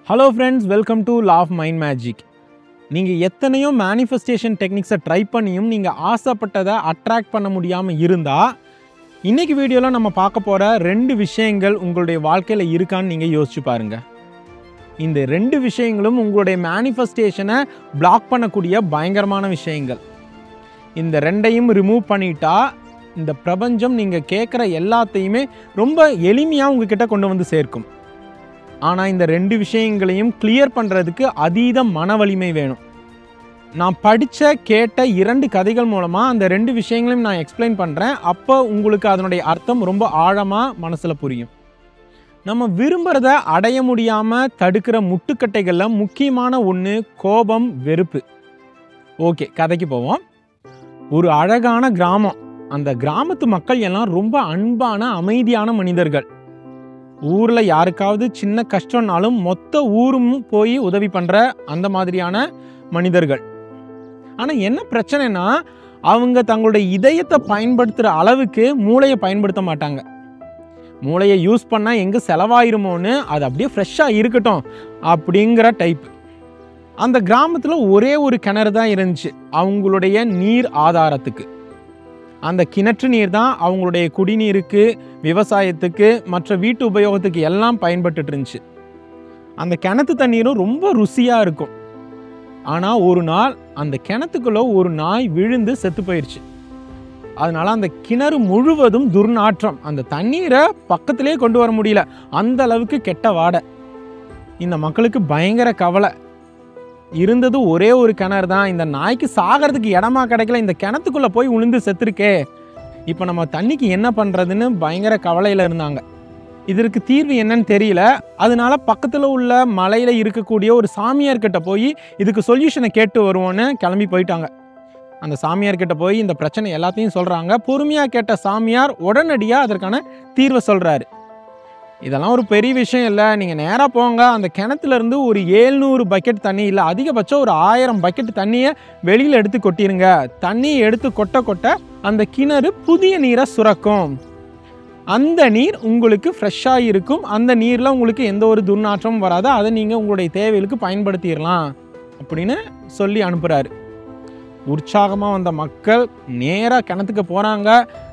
Hello friends, welcome to Law of Mind Magic. நீங்கள் எத்தனையோ manifestation டெக்னிக்ஸை try பண்ணியும் நீங்கள் ஆசைப்பட்டதை அட்ராக்ட் பண்ண முடியாமல் இருந்தால் இன்றைக்கி வீடியோவில் நம்ம பார்க்க போகிற 2 விஷயங்கள் உங்களுடைய வாழ்க்கையில் இருக்கான்னு நீங்கள் யோசிச்சு பாருங்கள். இந்த 2 விஷயங்களும் உங்களுடைய மேனிஃபெஸ்டேஷனை பிளாக் பண்ணக்கூடிய பயங்கரமான விஷயங்கள். இந்த 2ஐயும் ரிமூவ் பண்ணிட்டா இந்த பிரபஞ்சம் நீங்கள் கேட்குற எல்லாத்தையுமே ரொம்ப எளிமையாக உங்ககிட்ட கொண்டு வந்து சேர்க்கும். ஆனால் இந்த 2 விஷயங்களையும் கிளியர் பண்ணுறதுக்கு அதீத மன வலிமை வேணும். நான் கேட்ட 2 கதைகள் மூலமாக அந்த 2 விஷயங்களையும் நான் எக்ஸ்பிளைன் பண்ணுறேன். அப்போ உங்களுக்கு அதனுடைய அர்த்தம் ரொம்ப ஆழமாக மனசில் புரியும். நம்ம விரும்புகிறத அடைய முடியாமல் தடுக்கிற முட்டுக்கட்டைகளில் முக்கியமான ஒன்று கோபம், வெறுப்பு. ஓகே, கதைக்கு போவோம். ஒரு அழகான கிராமம். அந்த கிராமத்து மக்கள் எல்லாம் ரொம்ப அன்பான அமைதியான மனிதர்கள். ஊரில் யாருக்காவது சின்ன கஷ்டம்னாலும் மொத்த ஊரும் போய் உதவி பண்ணுற அந்த மாதிரியான மனிதர்கள். ஆனால் என்ன பிரச்சனைனா அவங்க தங்களுடைய இதயத்தை பயன்படுத்துகிற அளவுக்கு மூளையை பயன்படுத்த மாட்டாங்க. மூளையை யூஸ் பண்ணால் எங்கே செலவாயிருமோன்னு அது அப்படியே ஃப்ரெஷ்ஷாக இருக்கட்டும் அப்படிங்கிற டைப். அந்த கிராமத்தில் ஒரே ஒரு கிணறு தான் இருந்துச்சு அவங்களுடைய நீர் ஆதாரத்துக்கு. அந்த கிணற்று நீர் தான் அவங்களுடைய குடிநீருக்கு, விவசாயத்துக்கு, மற்ற வீட்டு உபயோகத்துக்கு எல்லாம் பயன்பட்டு இருந்துச்சு. அந்த கிணத்து தண்ணீரும் ரொம்ப ருசியாக இருக்கும். ஆனால் ஒரு நாள் அந்த கிணத்துக்குள்ளே ஒரு நாய் விழுந்து செத்து போயிடுச்சு. அதனால் அந்த கிணறு முழுவதும் துர்நாற்றம். அந்த தண்ணீரை பக்கத்திலே கொண்டு வர முடியல, அந்த அளவுக்கு கெட்ட வாடை. இந்த மக்களுக்கு பயங்கர கவலை. இருந்தது ஒரே ஒரு கிணறு தான், இந்த நாய்க்கு சாகிறதுக்கு இடமா கிடைக்கல, இந்த கிணத்துக்குள்ளே போய் விழுந்து செத்துருக்கே, இப்போ நம்ம தண்ணிக்கு என்ன பண்ணுறதுன்னு பயங்கர கவலையில் இருந்தாங்க. இதற்கு தீர்வு என்னன்னு தெரியல. அதனால பக்கத்தில் உள்ள மலையில் இருக்கக்கூடிய ஒரு சாமியார்கிட்ட போய் இதுக்கு சொல்யூஷனை கேட்டு வருவோன்னு கிளம்பி போயிட்டாங்க. அந்த சாமியார்கிட்ட போய் இந்த பிரச்சனை எல்லாத்தையும் சொல்கிறாங்க. பொறுமையாக கேட்ட சாமியார் உடனடியாக அதற்கான தீர்வை சொல்கிறாரு. இதெல்லாம் ஒரு பெரிய விஷயம் இல்லை, நீங்கள் நேராக போங்க, அந்த கிணத்துலேருந்து ஒரு 700 பக்கெட் தண்ணி, இல்லை அதிகபட்சம் ஒரு 1000 பக்கெட் தண்ணியை வெளியில் எடுத்து கொட்டிடுங்க. தண்ணியை எடுத்து கொட்ட கொட்ட அந்த கிணறு புதிய நீரை சுரக்கும். அந்த நீர் உங்களுக்கு ஃப்ரெஷ்ஷாக இருக்கும். அந்த நீரில் உங்களுக்கு எந்த ஒரு துர்நாற்றமும் வராது. அதை நீங்கள் உங்களுடைய தேவைகளுக்கு பயன்படுத்திடலாம் அப்படின்னு சொல்லி அனுப்புகிறாரு. உற்சாகமாக வந்த மக்கள் நேராக கிணத்துக்கு போகிறாங்க.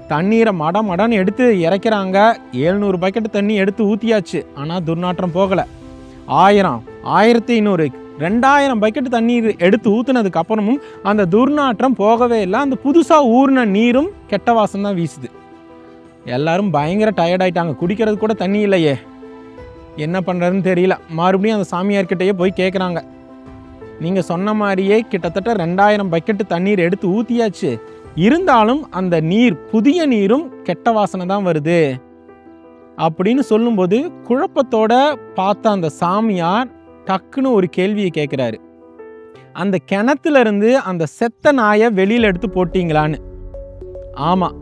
தண்ணீரை மடன்னு எடுத்து இறக்கிறாங்க. 700 பக்கெட் தண்ணி எடுத்து ஊற்றியாச்சு. ஆனால் துர்நாற்றம் போகலை. 1000, 1500, 2000 பக்கெட் தண்ணீர் எடுத்து ஊற்றுனதுக்கு அப்புறமும் அந்த துர்நாற்றம் போகவே இல்லை. அந்த புதுசாக ஊறின நீரும் கெட்ட வாசம் தான் வீசுது. எல்லாரும் பயங்கர டயர்டாயிட்டாங்க. குடிக்கிறது கூட தண்ணி இல்லையே, என்ன பண்ணுறதுன்னு தெரியல. மறுபடியும் அந்த சாமியார்கிட்டையே போய் கேட்குறாங்க. நீங்கள் சொன்ன மாதிரியே கிட்டத்தட்ட 2000 பக்கெட்டு தண்ணீர் எடுத்து ஊற்றியாச்சு, இருந்தாலும் அந்த நீர், புதிய நீரும் கெட்ட வாசனை தான் வருது அப்படின்னு சொல்லும்போது குழப்பத்தோட பார்த்த அந்த சாமியார் டக்குன்னு ஒரு கேள்வியை கேட்குறாரு. அந்த கிணத்துல இருந்து அந்த செத்த நாயை வெளியில் எடுத்து போட்டிங்களான்னு. ஆமாம்,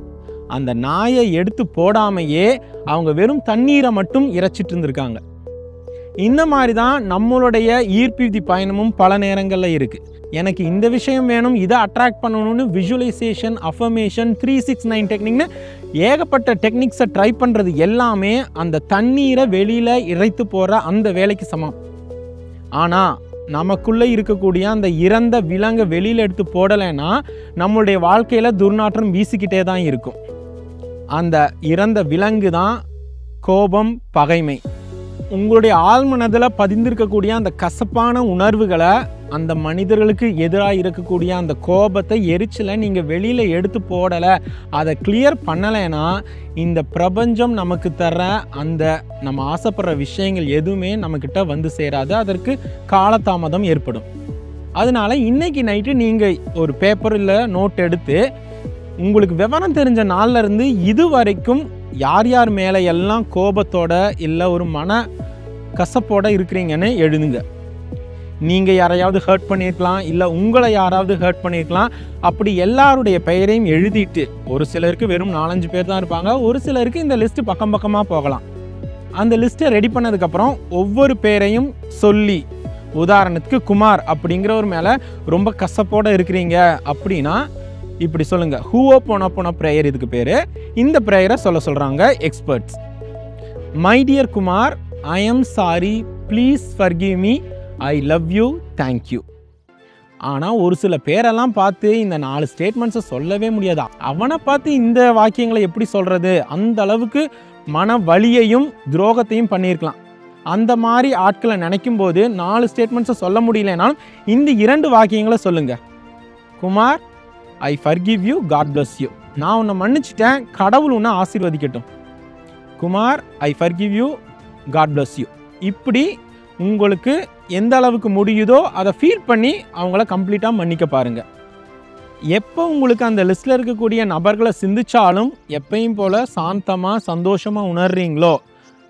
அந்த நாயை எடுத்து போடாமையே அவங்க வெறும் தண்ணீரை மட்டும் இறைச்சிட்டு இருந்திருக்காங்க. இந்த மாதிரி தான் நம்மளுடைய ஈர்ப்பு பயணமும் பல நேரங்களில் இருக்குது. எனக்கு இந்த விஷயம் வேணும், இதை அட்ராக்ட் பண்ணணும்னு விஜுவலைசேஷன், அஃபர்மேஷன், 369 டெக்னிக்னு ஏகப்பட்ட டெக்னிக்ஸை ட்ரை பண்ணுறது எல்லாமே அந்த தண்ணீரை வெளியில் இறைத்து போகிற அந்த வேலைக்கு சமம். ஆனால் நமக்குள்ளே இருக்கக்கூடிய அந்த இறந்த விலங்கை வெளியில் எடுத்து போடலைன்னா நம்மளுடைய வாழ்க்கையில் துர்நாற்றம் வீசிக்கிட்டே தான் இருக்கும். அந்த இறந்த விலங்கு தான் கோபம், பகைமை. உங்களுடைய ஆழ்மனதில் பதிந்திருக்கக்கூடிய அந்த கசப்பான உணர்வுகளை, அந்த மனிதர்களுக்கு எதிராக இருக்கக்கூடிய அந்த கோபத்தை, எரிச்சலை நீங்கள் வெளியில் எடுத்து போடலை, அதை கிளியர் பண்ணலைன்னா இந்த பிரபஞ்சம் நமக்கு தர்ற அந்த நம்ம ஆசைப்படுற விஷயங்கள் எதுவுமே நம்மக்கிட்ட வந்து சேராது. அதற்கு காலதாமதம் ஏற்படும். அதனால் இன்றைக்கி நைட்டு நீங்கள் ஒரு பேப்பர் இல்லை நோட் எடுத்து உங்களுக்கு விவரம் தெரிஞ்ச நாளில் இருந்து இது வரைக்கும் யார் யார் மேலே எல்லாம் கோபத்தோட இல்லை ஒரு மன கசப்போட இருக்கிறீங்கன்னு எழுதுங்க. நீங்கள் யாரையாவது ஹர்ட் பண்ணியிருக்கலாம், இல்லை உங்களை யாராவது ஹர்ட் பண்ணியிருக்கலாம். அப்படி எல்லாருடைய பெயரையும் எழுதிட்டு, ஒரு சிலருக்கு வெறும் 4-5 பேர் தான் இருப்பாங்க, ஒரு சிலருக்கு இந்த லிஸ்ட்டு பக்கம் பக்கமாக போகலாம். அந்த லிஸ்ட்டை ரெடி பண்ணதுக்கப்புறம் ஒவ்வொரு பேரையும் சொல்லி, உதாரணத்துக்கு குமார் அப்படிங்கிறவர் மேலே ரொம்ப கசப்போடு இருக்கிறீங்க அப்படின்னா இப்படி சொல்லுங்கள். ஹூஓபோனோபோனோ ப்ரேயர் இதுக்கு பேர். இந்த ப்ரேயரை சொல்கிறாங்க experts. My dear Kumar, I am sorry, please forgive me, I love you, thank you. ஆனால் ஒரு சில பேரெல்லாம் பார்த்து இந்த 4 ஸ்டேட்மெண்ட்ஸை சொல்லவே முடியாது. அவனை பார்த்து இந்த வாக்கியங்களை எப்படி சொல்கிறது? அந்த அளவுக்கு மன வலியையும் துரோகத்தையும் பண்ணியிருக்கலாம். அந்த மாதிரி ஆட்களை நினைக்கும் போது 4 ஸ்டேட்மெண்ட்ஸை சொல்ல முடியலனாலும் இந்த 2 வாக்கியங்களை சொல்லுங்கள். Kumar, I forgive you, God bless you. நான் உன்னை மன்னிச்சிட்டேன், கடவுள் உன்னை ஆசீர்வதிக்கட்டும். Kumar, I forgive you, God bless you. இப்படி உங்களுக்கு எந்த அளவுக்கு முடியுதோ அதை ஃபீல் பண்ணி அவங்கள கம்ப்ளீட்டாக மன்னிக்க பாருங்கள். எப்போ உங்களுக்கு அந்த லிஸ்ட்டில் இருக்கக்கூடிய நபர்களை சிந்திச்சாலும் எப்பயும் போல் சாந்தமாக சந்தோஷமாக உணர்றீங்களோ,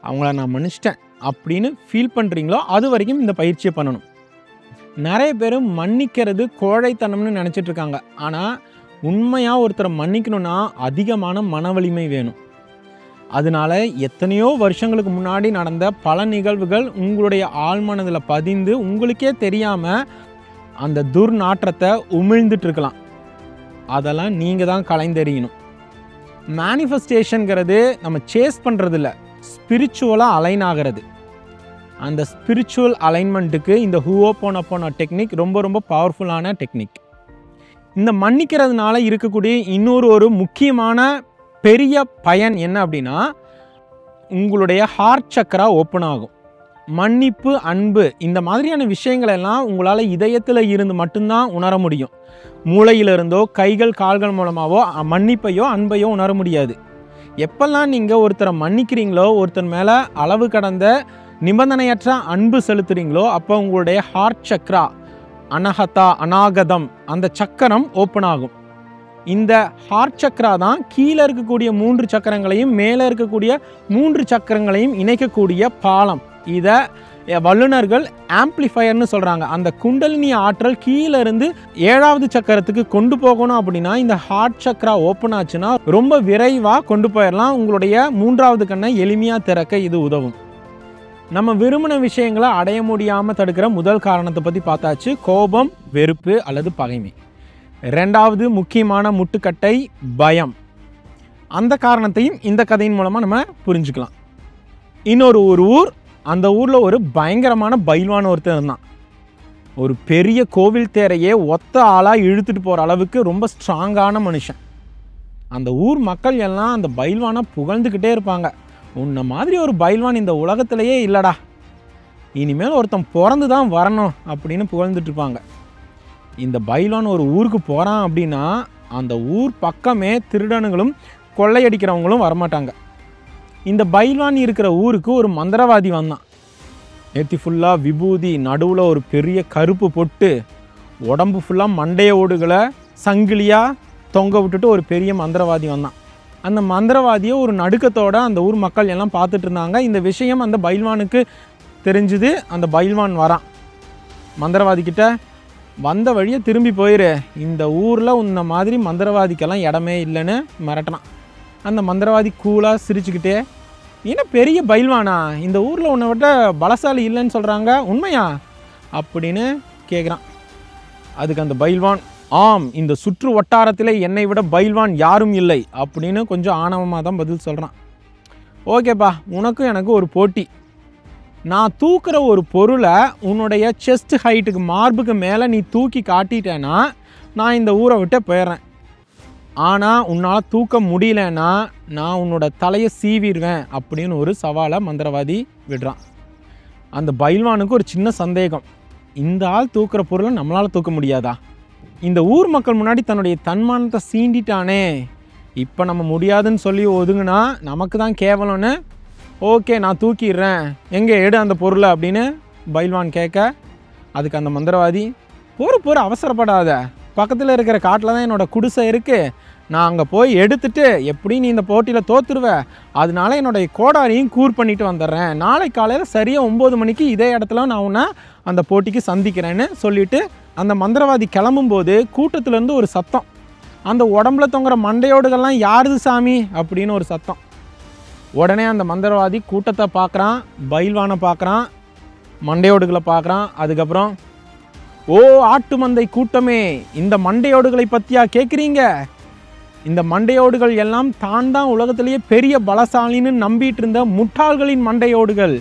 அவங்கள நான் மன்னிச்சிட்டேன் அப்படின்னு ஃபீல் பண்ணுறீங்களோ, அது வரைக்கும் இந்த பயிற்சியை பண்ணணும். நிறைய பேர் மன்னிக்கிறது கோழைத்தனம்னு நினச்சிட்ருக்காங்க. ஆனால் உண்மையாக ஒருத்தரை மன்னிக்கணும்னா அதிகமான மன வலிமை வேணும். அதனால எத்தனையோ வருஷங்களுக்கு முன்னாடி நடந்த பல நிகழ்வுகள் உங்களுடைய ஆழ்மனதில் பதிந்து உங்களுக்கே தெரியாமல் அந்த துர்நாற்றத்தை உமிழ்ந்துட்டுருக்கலாம். அதெல்லாம் நீங்கள் தான் கலைந்தெறியணும். மேனிஃபெஸ்டேஷனுங்கிறது நம்ம சேஸ் பண்ணுறது இல்லை, ஸ்பிரிச்சுவலாக அலைன் ஆகிறது. அந்த ஸ்பிரிச்சுவல் அலைன்மெண்ட்டுக்கு இந்த ஹூவோபோனோபோனோ டெக்னிக் ரொம்ப ரொம்ப பவர்ஃபுல்லான டெக்னிக். இந்த மன்னிக்கிறதுனால இருக்கக்கூடிய இன்னொரு முக்கியமான பெரிய பயன் என்ன அப்படின்னா, உங்களுடைய ஹார்ட் சக்கரா ஓப்பன் ஆகும். மன்னிப்பு, அன்பு, இந்த மாதிரியான விஷயங்களெல்லாம் உங்களால் இதயத்தில் இருந்து மட்டும்தான் உணர முடியும். மூளையிலிருந்தோ கைகள் கால்கள் மூலமாகவோ மன்னிப்பையோ அன்பையோ உணர முடியாது. எப்பெல்லாம் நீங்கள் ஒருத்தரை மன்னிக்கிறீங்களோ, ஒருத்தர் மேலே அளவு கடந்த நிபந்தனையற்ற அன்பு செலுத்துறீங்களோ, அப்போ உங்களுடைய ஹார்ட் சக்கரா, அனஹதா, அநாகதம், அந்த சக்கரம் ஓப்பன் ஆகும். இந்த ஹார்ட் சக்கரா தான் கீழே இருக்கக்கூடிய 3 சக்கரங்களையும் மேலே இருக்கக்கூடிய 3 சக்கரங்களையும் இணைக்கக்கூடிய பாலம். இதை வல்லுநர்கள் ஆம்ப்ளிஃபயர்னு சொல்கிறாங்க. அந்த குண்டலினி ஆற்றல் கீழே இருந்து 7வது சக்கரத்துக்கு கொண்டு போகணும் அப்படின்னா இந்த ஹார்ட் சக்கரா ஓப்பன் ஆச்சுன்னா ரொம்ப விரைவாக கொண்டு போயிடலாம். உங்களுடைய 3வது கண்ணை எளிமையாக திறக்க இது உதவும். நம்ம விரும்பின விஷயங்களை அடைய முடியாமல் தடுக்கிற முதல் காரணத்தை பற்றி பார்த்தாச்சு, கோபம், வெறுப்பு அல்லது பகைமை. 2வது முக்கியமான முட்டுக்கட்டை பயம். அந்த காரணத்தையும் இந்த கதையின் மூலமாக நம்ம புரிஞ்சுக்கலாம். இன்னொரு ஊர், அந்த ஊரில் ஒரு பயங்கரமான பைல்வான் ஒருத்தர் இருந்தான். ஒரு பெரிய கோவில் தேரையே ஒத்த ஆளாக இழுத்துட்டு போகிற அளவுக்கு ரொம்ப ஸ்ட்ராங்கான மனுஷன். அந்த ஊர் மக்கள் எல்லாம் அந்த பைல்வானை புகழ்ந்துக்கிட்டே இருப்பாங்க. உன்னை மாதிரி ஒரு பைல்வான் இந்த உலகத்திலேயே இல்லைடா, இனிமேல் ஒருத்தன் பிறந்து தான் வரணும் அப்படின்னு புகழ்ந்துட்டுருப்பாங்க. இந்த பைல்வான் ஒரு ஊருக்கு போகிறான் அப்படின்னா அந்த ஊர் பக்கமே திருடனுங்களும் கொள்ளையடிக்கிறவங்களும் வரமாட்டாங்க. இந்த பைல்வான் இருக்கிற ஊருக்கு ஒரு மந்திரவாதி வந்தான். நேற்று ஃபுல்லாக விபூதி, நடுவில் ஒரு பெரிய கருப்பு பொட்டு, உடம்பு ஃபுல்லாக மண்டைய ஓடுகளை சங்கிலியாக தொங்க விட்டுட்டு ஒரு பெரிய மந்திரவாதி வந்தான். அந்த மந்திரவாதியை ஒரு நடுக்கத்தோடு அந்த ஊர் மக்கள் எல்லாம் பார்த்துட்டு இருந்தாங்க. இந்த விஷயம் அந்த பைல்வானுக்கு தெரிஞ்சுது. அந்த பைல்வான் வரான் மந்திரவாதிக்கிட்ட, வந்த வழியை திரும்பி போயிரு, இந்த ஊரில் உன்ன மாதிரி மந்திரவாதிக்கெல்லாம் இடமே இல்லைன்னு மிரட்டினான். அந்த மந்திரவாதி கூலாக சிரிச்சுக்கிட்டே, என்ன பெரிய பைல்வானா, இந்த ஊரில் உன்னை விட்ட பலசாலி இல்லைன்னு சொல்கிறாங்க, உண்மையா அப்படின்னு கேட்குறான். அதுக்கு அந்த பைல்வான், ஆம், இந்த சுற்று வட்டாரத்தில் என்னை விட பைல்வான் யாரும் இல்லை அப்படின்னு கொஞ்சம் ஆணவமாக தான் பதில் சொல்கிறான். ஓகேப்பா, உனக்கும் எனக்கு ஒரு போட்டி. நான் தூக்குற ஒரு பொருளை உன்னுடைய செஸ்ட் ஹைட்டுக்கு, மார்புக்கு மேலே நீ தூக்கி காட்டிட்டேன்னா நான் இந்த ஊரை விட்டு போயிடுறேன். ஆனால் உன்னால் தூக்க முடியலன்னா நான் உன்னோட தலையை சீவிடுவேன் அப்படின்னு ஒரு சவாலை மந்திரவாதி விடுறான். அந்த பைல்வானுக்கு ஒரு சின்ன சந்தேகம், இந்த ஆள் தூக்குற பொருளை நம்மளால் தூக்க முடியாதா? இந்த ஊர் மக்கள் முன்னாடி தன்னுடைய தன்மானத்தை சீண்டிட்டானே, இப்போ நம்ம முடியாதுன்னு சொல்லி ஒதுங்குனா நமக்கு தான் கேவலம்னு, ஓகே நான் தூக்கிடுறேன், எங்கே எடு அந்த பொருளை அப்படின்னு பைல்வான் கேட்க, அதுக்கு அந்த மந்திரவாதி, போகிற அவசரப்படாத, பக்கத்தில் இருக்கிற காட்டில் தான் என்னோடய குடிசை இருக்குது, நான் அங்கே போய் எடுத்துட்டு எப்படி நீ இந்த போட்டியில் தோற்றுருவேன், அதனால என்னுடைய கோடாரியும் கூர் பண்ணிட்டு வந்துடுறேன், நாளை காலையில் சரியாக 9 மணிக்கு இதே இடத்துல நான் உன்னை அந்த போட்டிக்கு சந்திக்கிறேன்னு சொல்லிவிட்டு அந்த மந்திரவாதி கிளம்பும்போது கூட்டத்திலேருந்து ஒரு சத்தம், அந்த உடம்புல தொங்குற மண்டையோடுகள்லாம் யாருது சாமி அப்படின்னு ஒரு சத்தம். உடனே அந்த மந்திரவாதி கூட்டத்தை பார்க்குறான், பைல்வானை பார்க்குறான், மண்டையோடுகளை பார்க்குறான். அதுக்கப்புறம், ஓ ஆட்டு மந்தை கூட்டமே, இந்த மண்டையோடுகளை பற்றியா கேட்குறீங்க? இந்த மண்டையோடுகள் எல்லாம் தான் உலகத்திலேயே பெரிய பலசாலின்னு நம்பிட்டு இருந்த முட்டாள்களின் மண்டையோடுகள்.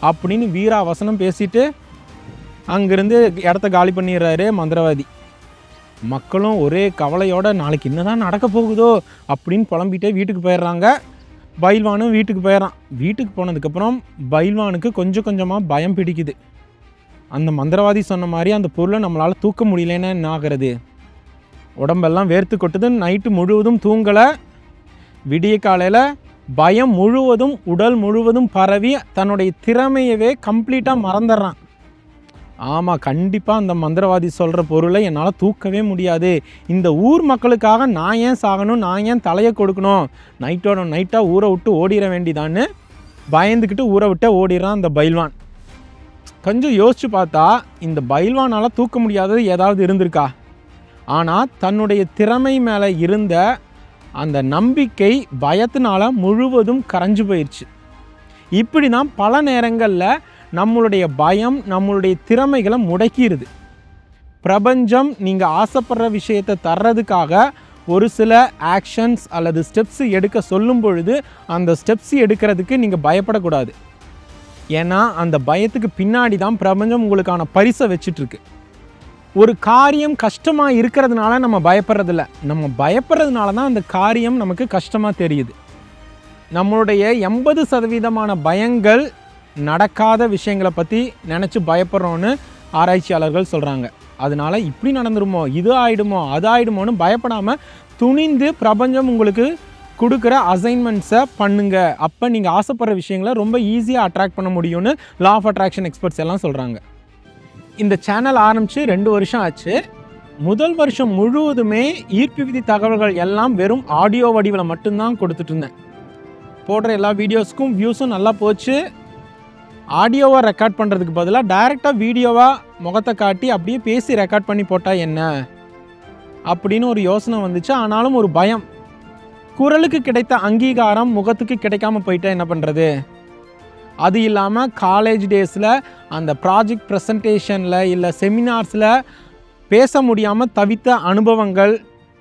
அப்படின்னு வீராவசனம் பேசிட்டு அங்கேருந்து இடத்த காலி பண்ணிடுறாரு மந்திரவாதி. மக்களும் ஒரே கவலையோட நாளைக்கு என்னதான் நடக்க போகுதோ அப்படின்னு புலம்பிட்டே வீட்டுக்கு போயிடுறாங்க. பயில்வானும் வீட்டுக்கு போயிடறான். வீட்டுக்கு போனதுக்கப்புறம் பயில்வானுக்கு கொஞ்சம் கொஞ்சமாக பயம் பிடிக்குது. அந்த மந்திரவாதி சொன்ன மாதிரி அந்த பொருளை நம்மளால் தூக்க முடியலன்னா என்ன ஆகிறது? உடம்பெல்லாம் வேர்த்து கொட்டுது. நைட்டு முழுவதும் தூங்கலை. விடிய காலையில் பயம் முழுவதும் உடல் முழுவதும் பரவி தன்னுடைய திறமையவே கம்ப்ளீட்டாக மறந்துடுறான். ஆமாம், கண்டிப்பாக அந்த மந்திரவாதி சொல்கிற பொருளை என்னால் தூக்கவே முடியாது. இந்த ஊர் மக்களுக்காக நான் ஏன் சாகணும், நான் ஏன் தலையை கொடுக்கணும், நைட்டோட நைட்டாக ஊரை விட்டு ஓடிட வேண்டிதான்னு பயந்துக்கிட்டு ஊரை விட்டு ஓடிடுறான் அந்த பயில்வான். கொஞ்சம் யோசிச்சு பார்த்தா இந்த பயில்வானால் தூக்க முடியாதது ஏதாவது இருந்திருக்கா? ஆனால் தன்னுடைய திறமை மேலே இருந்த அந்த நம்பிக்கை பயத்தினால முழுவதும் கரைஞ்சு போயிடுச்சு. இப்படி தான் பல நேரங்களில் நம்மளுடைய பயம் நம்மளுடைய திறமைகளை முடக்கிடுது. பிரபஞ்சம் நீங்கள் ஆசைப்படுற விஷயத்தை தர்றதுக்காக ஒரு சில ஆக்ஷன்ஸ் அல்லது ஸ்டெப்ஸ் எடுக்க சொல்லும் பொழுது அந்த ஸ்டெப்ஸ் எடுக்கிறதுக்கு நீங்கள் பயப்படக்கூடாது. ஏன்னா அந்த பயத்துக்கு பின்னாடி தான் பிரபஞ்சம் உங்களுக்கான பரிசை வச்சிட்ருக்கு. ஒரு காரியம் கஷ்டமாக இருக்கிறதுனால நம்ம பயப்படுறதில்ல, நம்ம பயப்படுறதுனால தான் அந்த காரியம் நமக்கு கஷ்டமாக தெரியுது. நம்மளுடைய 80% பயங்கள் நடக்காத விஷயங்களை பற்றி நினச்சி பயப்படுறோன்னு ஆராய்ச்சியாளர்கள் சொல்கிறாங்க. அதனால் இப்படி நடந்துருமோ, இது ஆகிடுமோ, அது ஆகிடுமோன்னு பயப்படாமல் துணிந்து பிரபஞ்சம் உங்களுக்கு கொடுக்குற அசைன்மெண்ட்ஸை பண்ணுங்க. அப்போ நீங்கள் ஆசைப்படுற விஷயங்களை ரொம்ப ஈஸியாக அட்ராக்ட் பண்ண முடியும்னு லா ஆஃப் அட்ராக்ஷன் எக்ஸ்பர்ட்ஸ் எல்லாம் சொல்கிறாங்க. இந்த சேனல் ஆரம்பித்து 2 வருஷம் ஆச்சு. முதல் வருஷம் முழுவதுமே ஈர்ப்பு விதி தகவல்கள் எல்லாம் வெறும் ஆடியோ வடிவில் மட்டும்தான் கொடுத்துட்டு இருந்தேன். போடுற எல்லா வீடியோஸ்க்கும் வியூஸும் நல்லா போச்சு. ஆடியோவை ரெக்கார்ட் பண்ணுறதுக்கு பதிலாக டைரெக்டாக வீடியோவாக முகத்தை காட்டி அப்படியே பேசி ரெக்கார்ட் பண்ணி போட்டால் என்ன அப்படின்னு ஒரு யோசனை வந்துச்சு. ஆனாலும் ஒரு பயம். குரலுக்கு கிடைத்த அங்கீகாரம் முகத்துக்கு கிடைக்காம போயிட்டா என்ன பண்ணுறது? அது இல்லாமல் காலேஜ் டேஸில் அந்த ப்ராஜெக்ட் ப்ரெசன்டேஷனில் இல்லை செமினார்ஸில் பேச முடியாமல் தவித்த அனுபவங்கள்,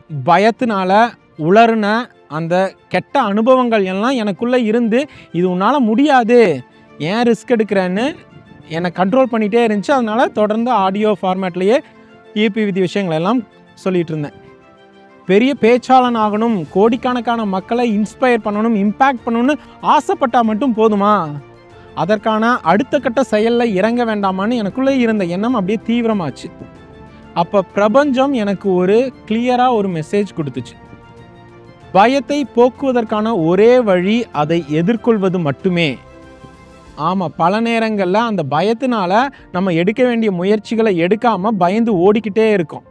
பயத்தினால உளறுன அந்த கெட்ட அனுபவங்கள் எல்லாம் எனக்குள்ளே இருந்து இது உன்னால் முடியாது, ஏன் ரிஸ்க் எடுக்கிறேன்னு என்னை கண்ட்ரோல் பண்ணிகிட்டே இருந்துச்சு. அதனால் தொடர்ந்து ஆடியோ ஃபார்மேட்லேயே ஈர்ப்பு விதி விஷயங்கள் எல்லாம் சொல்லிகிட்டு இருந்தேன். பெரிய பேச்சாளன் ஆகணும், கோடிக்கணக்கான மக்களை இன்ஸ்பயர் பண்ணணும், இம்பேக்ட் பண்ணணும்னு ஆசைப்பட்டால் மட்டும் போதுமா? அதற்கான அடுத்த கட்ட செயலில் இறங்க வேண்டாமான்னு எனக்குள்ளே இருந்த எண்ணம் அப்படியே தீவிரமாச்சு. அப்போ பிரபஞ்சம் எனக்கு ஒரு கிளியராக ஒரு மெசேஜ் கொடுத்துச்சு. பயத்தை போக்குவதற்கான ஒரே வழி அதை எதிர்கொள்வது மட்டுமே. ஆமாம், பல நேரங்களில் அந்த பயத்தினால நம்ம எடுக்க வேண்டிய முயற்சிகளை எடுக்காமல் பயந்து ஓடிக்கிட்டே இருக்கோம்.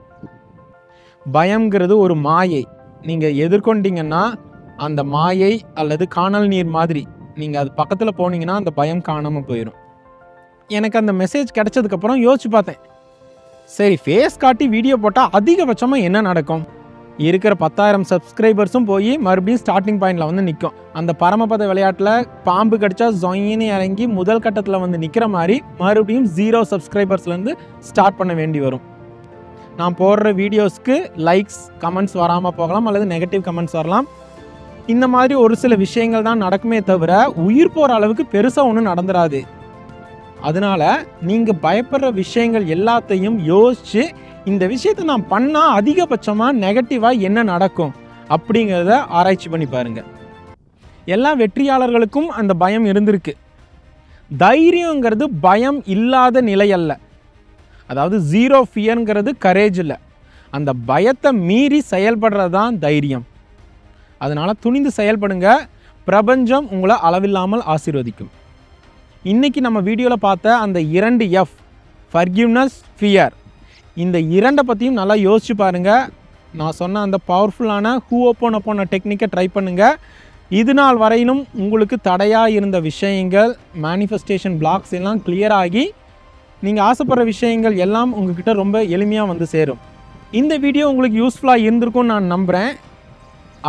பயம்ங்கிறது ஒரு மாயை. நீங்கள் எதிர்கொண்டீங்கன்னா அந்த மாயை அல்லது காணல் நீர் மாதிரி நீங்கள் அது பக்கத்தில் போனீங்கன்னா அந்த பயம் காணாமல் போயிடும். எனக்கு அந்த மெசேஜ் கிடைச்சதுக்கப்புறம் யோசிச்சு பார்த்தேன். சரி, ஃபேஸ் காட்டி வீடியோ போட்டால் அதிகபட்சமாக என்ன நடக்கும்? இருக்கிற 10,000 சப்ஸ்கிரைபர்ஸும் போய் மறுபடியும் ஸ்டார்டிங் பாயிண்டில் வந்து நிற்கும். அந்த பரமபத விளையாட்டில் பாம்பு கடிச்சா ஜொயின்னு இறங்கி முதல் கட்டத்தில் வந்து நிற்கிற மாதிரி மறுபடியும் 0 சப்ஸ்கிரைபர்ஸ்லேருந்து ஸ்டார்ட் பண்ண வேண்டி வரும். நான் போடுற வீடியோஸ்க்கு லைக்ஸ் கமெண்ட்ஸ் வராமல் போகலாம் அல்லது நெகட்டிவ் கமெண்ட்ஸ் வரலாம். இந்த மாதிரி ஒரு சில விஷயங்கள் தான் நடக்குமே தவிர உயிர் போகிற அளவுக்கு பெருசாக ஒன்றும் நடந்துடாது. அதனால் நீங்கள் பயப்படுற விஷயங்கள் எல்லாத்தையும் யோசித்து இந்த விஷயத்தை நான் பண்ணால் அதிகபட்சமாக நெகட்டிவாக என்ன நடக்கும் அப்படிங்கிறத ஆராய்ச்சி பண்ணி பாருங்கள். எல்லா வெற்றியாளர்களுக்கும் அந்த பயம் இருந்திருக்கு. தைரியங்கிறது பயம் இல்லாத நிலை அல்ல. அதாவது 0 ஃபியர்ங்கிறது கரேஜ் இல்லை. அந்த பயத்தை மீறி செயல்படுறது தான் தைரியம். அதனால் துணிந்து செயல்படுங்க. பிரபஞ்சம் உங்களை அளவில்லாமல் ஆசீர்வதிக்கும். இன்றைக்கி நம்ம வீடியோவில் பார்த்த அந்த 2 F, ஃபர்கிவ்னஸ், ஃபியர், இந்த 2 பற்றியும் நல்லா யோசிச்சு பாருங்கள். நான் சொன்ன அந்த பவர்ஃபுல்லான ஹூஓப்போனோபோனோ டெக்னிக்கை ட்ரை பண்ணுங்கள். இது நாள் வரையிலும் உங்களுக்கு தடையாக இருந்த விஷயங்கள், மேனிஃபெஸ்டேஷன் பிளாக்ஸ் எல்லாம் கிளியர் ஆகி நீங்கள் ஆசைப்படுற விஷயங்கள் எல்லாம் உங்ககிட்ட ரொம்ப எளிமையாக வந்து சேரும். இந்த வீடியோ உங்களுக்கு யூஸ்ஃபுல்லாக இருந்திருக்கும்னு நான் நம்புகிறேன்.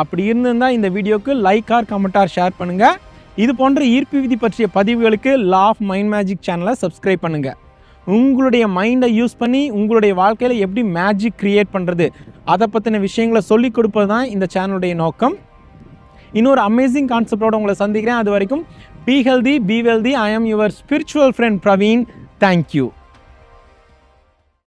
அப்படி இருந்திருந்தால் இந்த வீடியோக்கு like or comment or share பண்ணுங்கள். இது போன்ற ஈர்ப்பு விதி பற்றிய பதிவுகளுக்கு லா ஆஃப் மைண்ட் மேஜிக் சேனலை சப்ஸ்கிரைப் பண்ணுங்கள். உங்களுடைய மைண்டை யூஸ் பண்ணி உங்களுடைய வாழ்க்கையில் எப்படி மேஜிக் க்ரியேட் பண்ணுறது அதை பற்றின விஷயங்களை சொல்லிக் கொடுப்பது தான் இந்த சேனலுடைய நோக்கம். இன்னொரு அமேசிங் கான்செப்டோடு உங்களை சந்திக்கிறேன். அது வரைக்கும் Be healthy, be wealthy. I am your spiritual friend Praveen. Thank you.